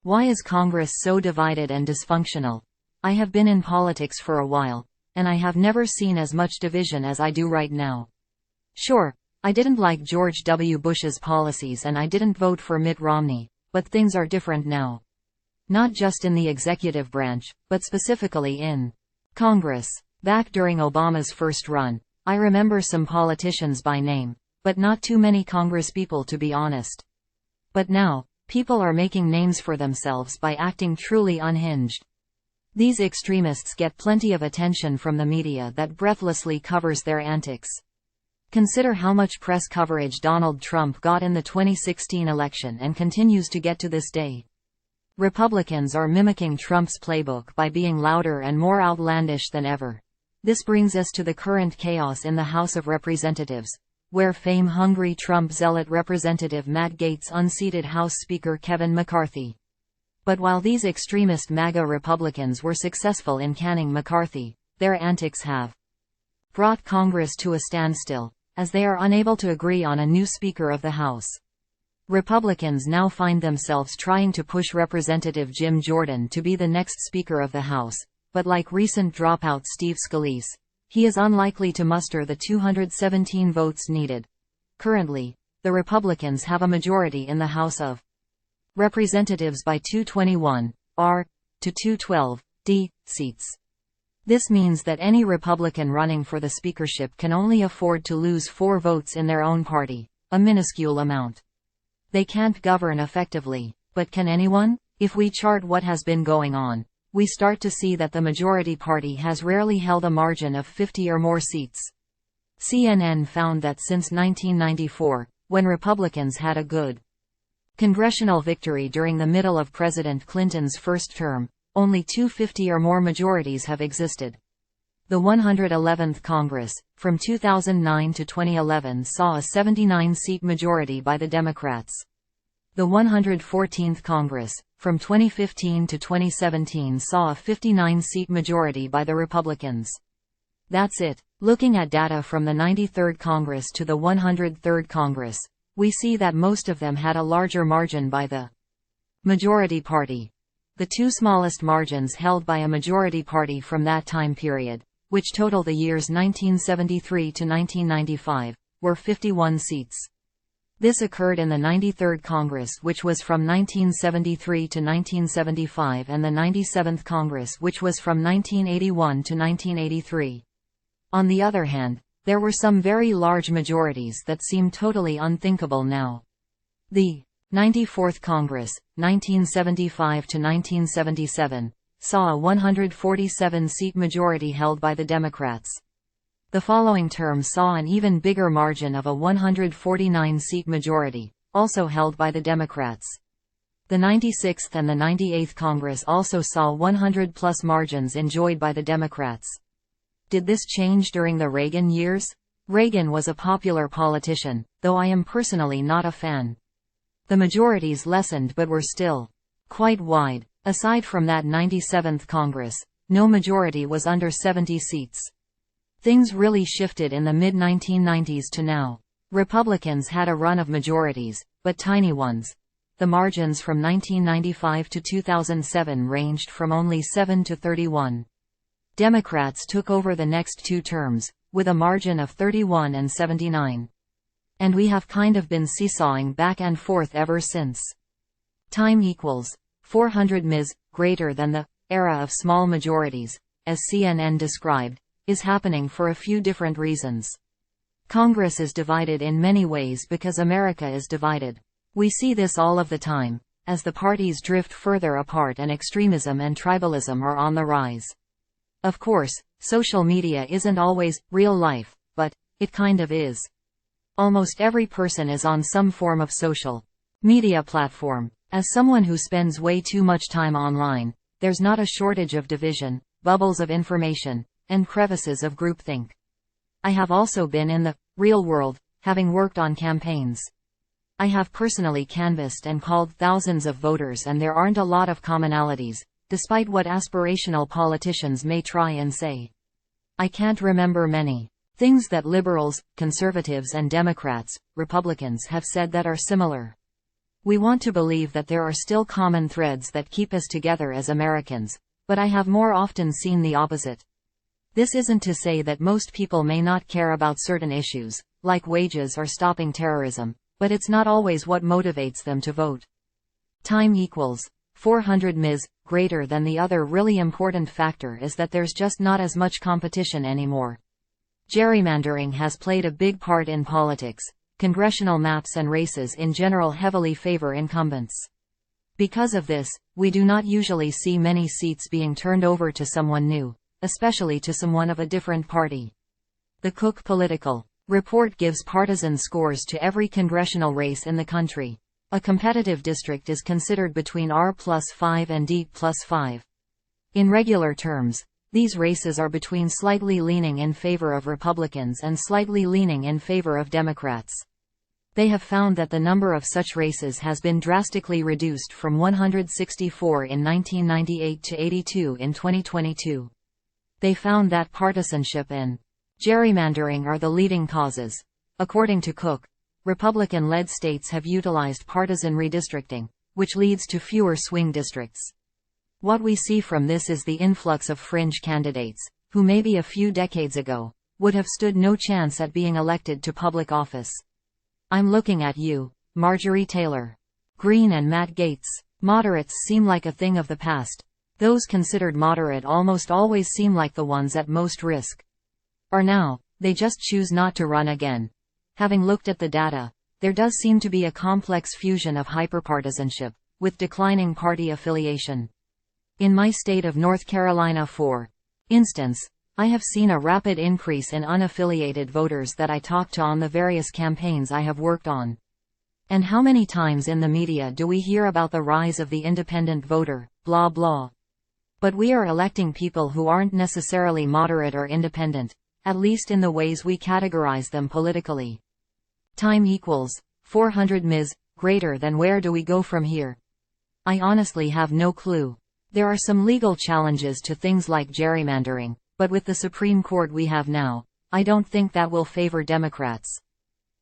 Why is Congress so divided and dysfunctional? I have been in politics for a while, and I have never seen as much division as I do right now. Sure, I didn't like George W. Bush's policies and I didn't vote for Mitt Romney, but things are different now. Not just in the executive branch, but specifically in Congress. Back during Obama's first run, I remember some politicians by name, but not too many Congresspeople, to be honest. But now, people are making names for themselves by acting truly unhinged. These extremists get plenty of attention from the media that breathlessly covers their antics. Consider how much press coverage Donald Trump got in the 2016 election and continues to get to this day. Republicans are mimicking Trump's playbook by being louder and more outlandish than ever. This brings us to the current chaos in the House of Representatives, where fame-hungry Trump zealot Representative Matt Gaetz unseated House Speaker Kevin McCarthy. But while these extremist MAGA Republicans were successful in canning McCarthy, their antics have brought Congress to a standstill, as they are unable to agree on a new Speaker of the House. Republicans now find themselves trying to push Representative Jim Jordan to be the next Speaker of the House, but like recent dropout Steve Scalise, he is unlikely to muster the 217 votes needed. Currently, the Republicans have a majority in the House of Representatives by 221 R to 212 D seats. This means that any Republican running for the speakership can only afford to lose 4 votes in their own party, a minuscule amount. They can't govern effectively, but can anyone? If we chart what has been going on, we start to see that the majority party has rarely held a margin of 50 or more seats. CNN found that since 1994, when Republicans had a good congressional victory during the middle of President Clinton's first term, only 250 or more majorities have existed. The 111th Congress, from 2009 to 2011, saw a 79-seat majority by the Democrats. The 114th Congress, from 2015 to 2017, saw a 59-seat majority by the Republicans. That's it. Looking at data from the 93rd Congress to the 103rd Congress, we see that most of them had a larger margin by the majority party. The 2 smallest margins held by a majority party from that time period, which total the years 1973 to 1995, were 51 seats. This occurred in the 93rd Congress, which was from 1973 to 1975, and the 97th Congress, which was from 1981 to 1983. On the other hand, there were some very large majorities that seem totally unthinkable now. The 94th Congress, 1975 to 1977, saw a 147-seat majority held by the Democrats. The following term saw an even bigger margin of a 149-seat majority, also held by the Democrats. The 96th and the 98th Congress also saw 100-plus margins enjoyed by the Democrats. Did this change during the Reagan years? Reagan was a popular politician, though I am personally not a fan. The majorities lessened but were still quite wide. Aside from that 97th Congress, no majority was under 70 seats. Things really shifted in the mid-1990s to now. Republicans had a run of majorities, but tiny ones. The margins from 1995 to 2007 ranged from only 7 to 31. Democrats took over the next 2 terms, with a margin of 31 and 79. And we have kind of been seesawing back and forth ever since. Time equals 400 ms, greater than the era of small majorities, as CNN described, is happening for a few different reasons. Congress is divided in many ways because America is divided. We see this all of the time, as the parties drift further apart and extremism and tribalism are on the rise. Of course, social media isn't always real life, but it kind of is. Almost every person is on some form of social media platform. As someone who spends way too much time online, there's not a shortage of division, bubbles of information, and crevices of groupthink. I have also been in the real world, having worked on campaigns. I have personally canvassed and called thousands of voters, and there aren't a lot of commonalities, despite what aspirational politicians may try and say. I can't remember many things that liberals, conservatives and Democrats, Republicans have said that are similar. We want to believe that there are still common threads that keep us together as Americans, but I have more often seen the opposite. This isn't to say that most people may not care about certain issues, like wages or stopping terrorism, but it's not always what motivates them to vote. Time equals 400 ms. Greater than the other really important factor is that there's just not as much competition anymore. Gerrymandering has played a big part in politics. Congressional maps and races in general heavily favor incumbents. Because of this, we do not usually see many seats being turned over to someone new, especially to someone of a different party. The Cook Political Report gives partisan scores to every congressional race in the country. A competitive district is considered between R+5 and D+5. In regular terms, these races are between slightly leaning in favor of Republicans and slightly leaning in favor of Democrats. They have found that the number of such races has been drastically reduced from 164 in 1998 to 82 in 2022. They found that partisanship and gerrymandering are the leading causes. According to Cook, Republican-led states have utilized partisan redistricting, which leads to fewer swing districts. What we see from this is the influx of fringe candidates, who maybe a few decades ago would have stood no chance at being elected to public office. I'm looking at you, Marjorie Taylor Greene and Matt Gaetz. Moderates seem like a thing of the past. Those considered moderate almost always seem like the ones at most risk. Or now, they just choose not to run again. Having looked at the data, there does seem to be a complex fusion of hyperpartisanship with declining party affiliation. In my state of North Carolina, for instance, I have seen a rapid increase in unaffiliated voters that I talked to on the various campaigns I have worked on. And how many times in the media do we hear about the rise of the independent voter, blah blah. But we are electing people who aren't necessarily moderate or independent, at least in the ways we categorize them politically. Time equals 400 ms. Greater than where do we go from here? I honestly have no clue. There are some legal challenges to things like gerrymandering, but with the Supreme Court we have now, I don't think that will favor Democrats.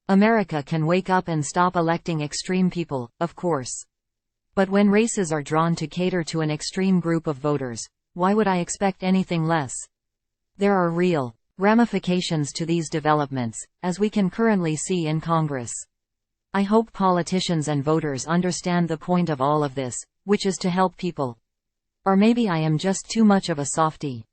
America can wake up and stop electing extreme people, of course. But when races are drawn to cater to an extreme group of voters, why would I expect anything less? There are real ramifications to these developments, as we can currently see in Congress. I hope politicians and voters understand the point of all of this, which is to help people. Or maybe I am just too much of a softie.